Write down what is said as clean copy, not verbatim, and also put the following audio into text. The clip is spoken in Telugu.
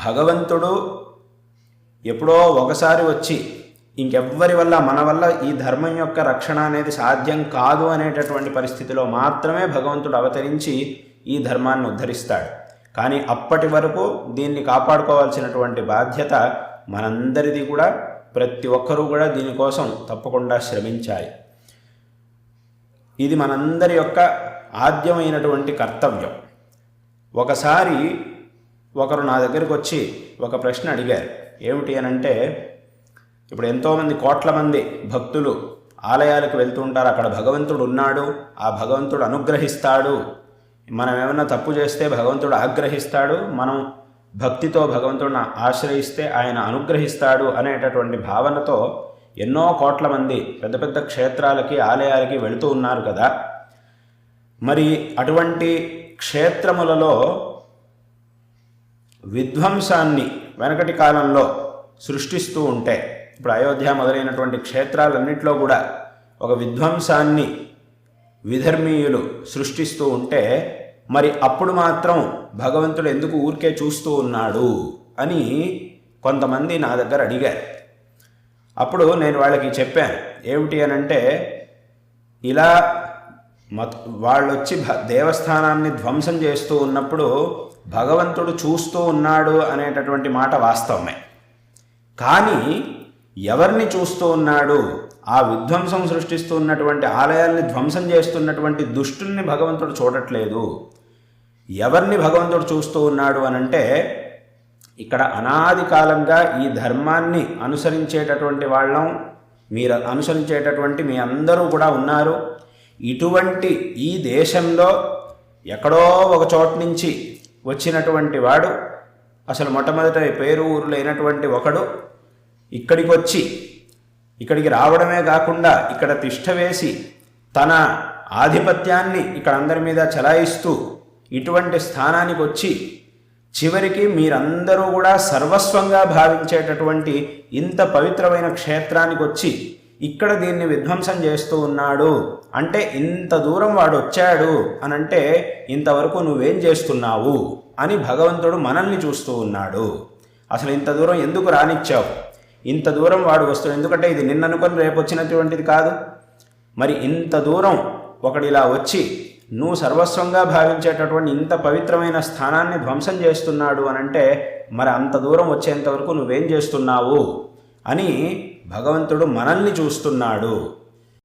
భగవంతుడు ఎప్పుడో ఒకసారి వచ్చి ఇంకెవ్వరి వల్ల మన వల్ల ఈ ధర్మం యొక్క రక్షణ అనేది సాధ్యం కాదు అనేటటువంటి పరిస్థితిలో మాత్రమే భగవంతుడు అవతరించి ఈ ధర్మాన్ని ఉద్ధరిస్తాడు. కానీ అప్పటి వరకు దీన్ని కాపాడుకోవాల్సినటువంటి బాధ్యత మనందరిది కూడా. ప్రతి ఒక్కరూ కూడా దీనికోసం తప్పకుండా శ్రమించాలి. ఇది మనందరి యొక్క ఆద్యమైనటువంటి కర్తవ్యం. ఒకసారి ఒకరు నా దగ్గరికి వచ్చి ఒక ప్రశ్న అడిగారు. ఏమిటి అనంటే, ఇప్పుడు ఎంతోమంది కోట్ల మంది భక్తులు ఆలయాలకు వెళ్తూ ఉంటారు. అక్కడ భగవంతుడు ఉన్నాడు, ఆ భగవంతుడు అనుగ్రహిస్తాడు. మనం ఏమైనా తప్పు చేస్తే భగవంతుడు ఆగ్రహిస్తాడు, మనం భక్తితో భగవంతుడిని ఆశ్రయిస్తే ఆయన అనుగ్రహిస్తాడు అనేటటువంటి భావనతో ఎన్నో కోట్ల మంది పెద్ద పెద్ద క్షేత్రాలకి ఆలయాలకి వెళుతూ ఉన్నారు కదా. మరి అటువంటి క్షేత్రములలో విధ్వంసాన్ని వెనకటి కాలంలో సృష్టిస్తూ ఉంటే, ఇప్పుడు అయోధ్య మొదలైనటువంటి క్షేత్రాలన్నింటిలో కూడా ఒక విధ్వంసాన్ని విధర్మీయులు సృష్టిస్తూ ఉంటే, మరి అప్పుడు మాత్రం భగవంతుడు ఎందుకు ఊరికే చూస్తూ ఉన్నాడు అని కొంతమంది నా దగ్గర అడిగారు. అప్పుడు నేను వాళ్ళకి చెప్పాను. ఏమిటి అనంటే, ఇలా వాళ్ళు వచ్చి దేవస్థానాన్ని ధ్వంసం చేస్తూ ఉన్నప్పుడు భగవంతుడు చూస్తూ ఉన్నాడు అనేటటువంటి మాట వాస్తవమే. కానీ ఎవరిని చూస్తూ ఉన్నాడు? ఆ విధ్వంసం సృష్టిస్తూ ఉన్నటువంటి ఆలయాల్ని ధ్వంసం చేస్తున్నటువంటి దుష్టుల్ని భగవంతుడు చూడట్లేదు. ఎవరిని భగవంతుడు చూస్తూ ఉన్నాడు అనంటే, ఇక్కడ అనాది కాలంగా ఈ ధర్మాన్ని అనుసరించేటటువంటి వాళ్ళం, మీరు అనుసరించేటటువంటి మీ అందరూ కూడా ఉన్నారు. ఇటువంటి ఈ దేశంలో ఎక్కడో ఒక చోట నుంచి వచ్చినటువంటి వాడు, అసలు మొట్టమొదట పేరు ఊరు లేనటువంటి ఒకడు ఇక్కడికి వచ్చి, ఇక్కడికి రావడమే కాకుండా ఇక్కడ తిష్ట వేసి తన ఆధిపత్యాన్ని ఇక్కడ అందరి మీద చలాయిస్తూ ఇటువంటి స్థానానికి వచ్చి చివరికి మీరందరూ కూడా సర్వస్వంగా భావించేటటువంటి ఇంత పవిత్రమైన క్షేత్రానికి వచ్చి ఇక్కడ దీన్ని విధ్వంసం చేస్తూ ఉన్నాడు అంటే, ఇంత దూరం వాడు వచ్చాడు అనంటే ఇంతవరకు నువ్వేం చేస్తున్నావు అని భగవంతుడు మనల్ని చూస్తూ ఉన్నాడు. అసలు ఇంత దూరం ఎందుకు రానిచ్చావు? ఇంత దూరం వాడు వస్తాడు, ఎందుకంటే ఇది నిన్ననుకొని రేపు వచ్చినటువంటిది కాదు. మరి ఇంత దూరం ఒకడిలా వచ్చి నువ్వు సర్వస్వంగా భావించేటటువంటి ఇంత పవిత్రమైన స్థానాన్ని ధ్వంసం చేస్తున్నాడు అనంటే, మరి అంత దూరం వచ్చేంతవరకు నువ్వేం చేస్తున్నావు అని భగవంతుడు మనల్ని చూస్తున్నాడు.